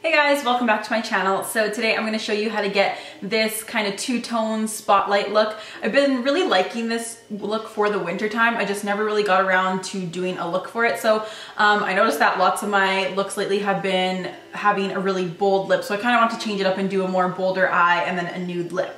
Hey guys, welcome back to my channel. So today I'm going to show you how to get this kind of two-tone spotlight look. I've been really liking this look for the winter time. I just never really got around to doing a look for it. So I noticed that lots of my looks lately have been having a really bold lip. So I kind of want to change it up and do a more bolder eye and then a nude lip.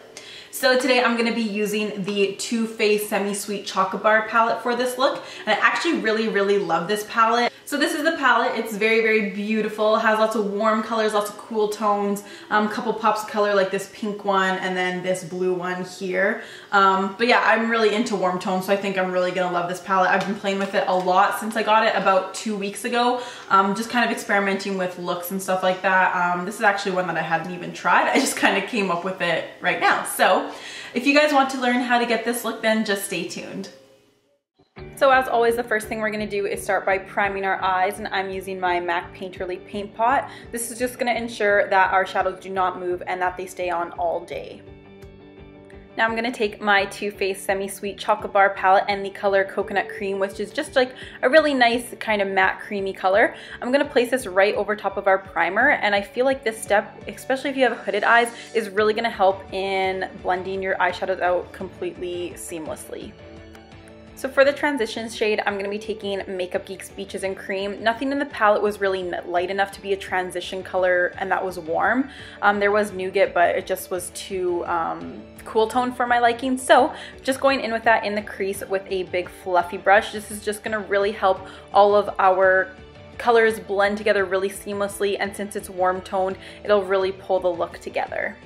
So today I'm going to be using the Too Faced Semi-Sweet Chocolate Bar palette for this look. And I actually really love this palette. So this is the palette. It's very beautiful. It has lots of warm colors, lots of cool tones, a couple pops of color like this pink one and then this blue one here. But yeah, I'm really into warm tones, so I think I'm really gonna love this palette. I've been playing with it a lot since I got it about 2 weeks ago. Just kind of experimenting with looks and stuff like that. This is actually one that I hadn't even tried. I just kind of came up with it right now. So if you guys want to learn how to get this look, then just stay tuned. So as always, the first thing we're going to do is start by priming our eyes, and I'm using my MAC Painterly paint pot. This is just going to ensure that our shadows do not move and that they stay on all day. Now I'm going to take my Too Faced Semi-Sweet Chocolate Bar palette and the color Coconut Cream, which is just like a really nice kind of matte creamy color. I'm going to place this right over top of our primer, and I feel like this step, especially if you have hooded eyes, is really going to help in blending your eyeshadows out completely seamlessly. So for the transition shade, I'm going to be taking Makeup Geek's Beaches and Cream. Nothing in the palette was really light enough to be a transition color, and that was warm. There was Nougat, but it just was too cool tone for my liking. So just going in with that in the crease with a big fluffy brush. This is just going to really help all of our colors blend together really seamlessly, and since it's warm toned, it'll really pull the look together.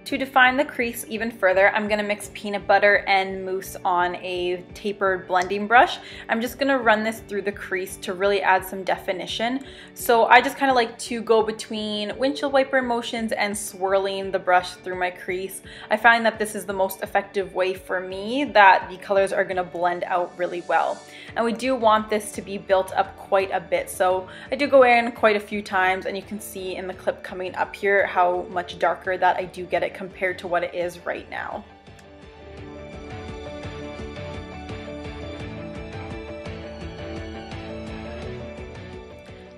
To define the crease even further, I'm going to mix peanut butter and mousse on a tapered blending brush. I'm just going to run this through the crease to really add some definition. So I just kind of like to go between windshield wiper motions and swirling the brush through my crease. I find that this is the most effective way for me that the colors are going to blend out really well. And we do want this to be built up quite a bit. So I do go in quite a few times, and you can see in the clip coming up here how much darker that I do get it compared to what it is right now.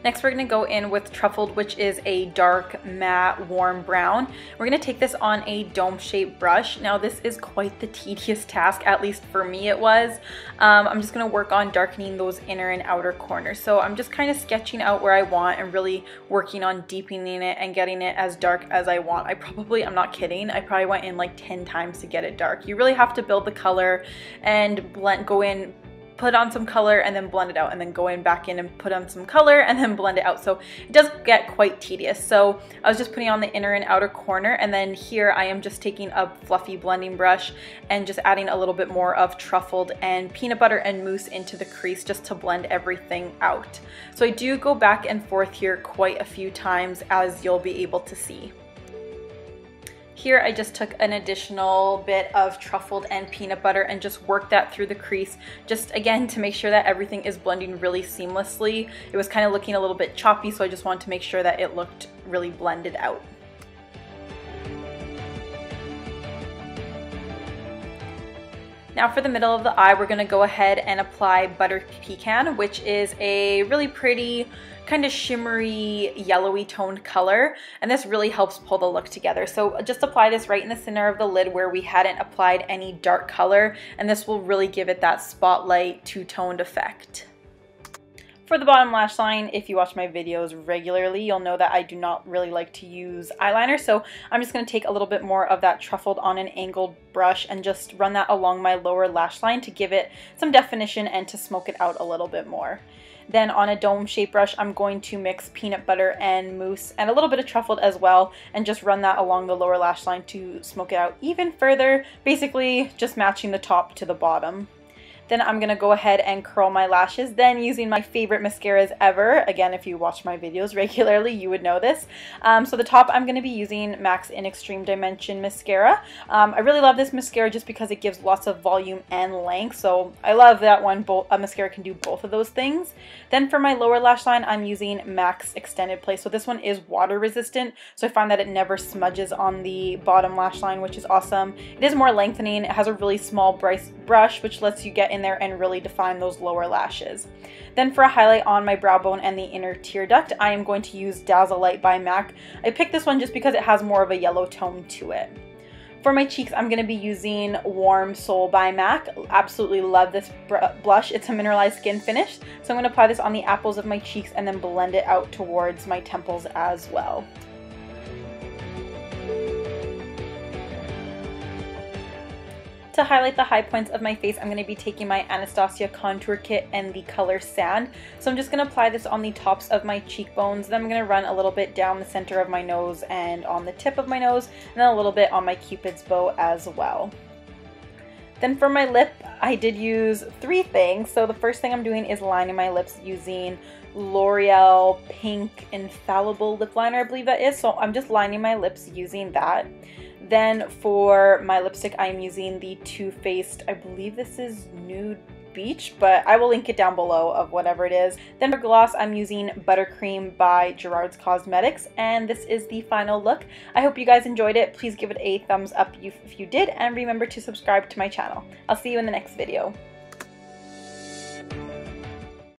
Next, we're going to go in with Truffled, which is a dark, matte, warm brown. We're going to take this on a dome-shaped brush. Now, this is quite the tedious task, at least for me it was. I'm just going to work on darkening those inner and outer corners. So I'm just kind of sketching out where I want and really working on deepening it and getting it as dark as I want. I'm not kidding, I probably went in like 10 times to get it dark. You really have to build the color and go in, put on some color and then blend it out, and then go in back in and put on some color and then blend it out. So it does get quite tedious. So I was just putting on the inner and outer corner, and then here I am just taking a fluffy blending brush and just adding a little bit more of Truffled and peanut butter and mousse into the crease just to blend everything out. So I do go back and forth here quite a few times, as you'll be able to see. Here I just took an additional bit of Truffled and peanut butter and just worked that through the crease, just again to make sure that everything is blending really seamlessly. It was kind of looking a little bit choppy, so I just wanted to make sure that it looked really blended out. Now for the middle of the eye, we're going to go ahead and apply Buttered Pecan, which is a really pretty kind of shimmery yellowy toned color, and this really helps pull the look together. So just apply this right in the center of the lid where we hadn't applied any dark color, and this will really give it that spotlight two-toned effect. For the bottom lash line, if you watch my videos regularly, you'll know that I do not really like to use eyeliner, so I'm just going to take a little bit more of that Truffled on an angled brush and just run that along my lower lash line to give it some definition and to smoke it out a little bit more. Then on a dome-shaped brush, I'm going to mix peanut butter and mousse and a little bit of Truffled as well, and just run that along the lower lash line to smoke it out even further, basically just matching the top to the bottom. Then I'm going to go ahead and curl my lashes. Then using my favorite mascaras ever. Again, if you watch my videos regularly, you would know this. So the top, I'm going to be using MAC's in Extreme Dimension mascara. I really love this mascara just because it gives lots of volume and length. So I love that one. A mascara can do both of those things. Then for my lower lash line, I'm using MAC's Extended Play. So this one is water resistant. So I find that it never smudges on the bottom lash line, which is awesome. It is more lengthening. It has a really small brush, which lets you get in there and really define those lower lashes. Then for a highlight on my brow bone and the inner tear duct, I am going to use Dazzlelight by MAC. I picked this one just because it has more of a yellow tone to it. For my cheeks, I'm going to be using Warm Soul by MAC. Absolutely love this blush. It's a mineralized skin finish. So I'm going to apply this on the apples of my cheeks and then blend it out towards my temples as well. To highlight the high points of my face, I'm going to be taking my Anastasia contour kit and the color Sand. So I'm just going to apply this on the tops of my cheekbones. Then I'm going to run a little bit down the center of my nose and on the tip of my nose, and then a little bit on my Cupid's bow as well. Then for my lip, I did use 3 things. So the first thing I'm doing is lining my lips using L'Oreal Pink Infallible Lip Liner, I believe that is. So I'm just lining my lips using that. Then for my lipstick, I'm using the Too Faced, I believe this is Nude Beach, but I will link it down below of whatever it is. Then for gloss, I'm using Buttercream by Gerard's Cosmetics, and this is the final look. I hope you guys enjoyed it. Please give it a thumbs up if you did, and remember to subscribe to my channel. I'll see you in the next video.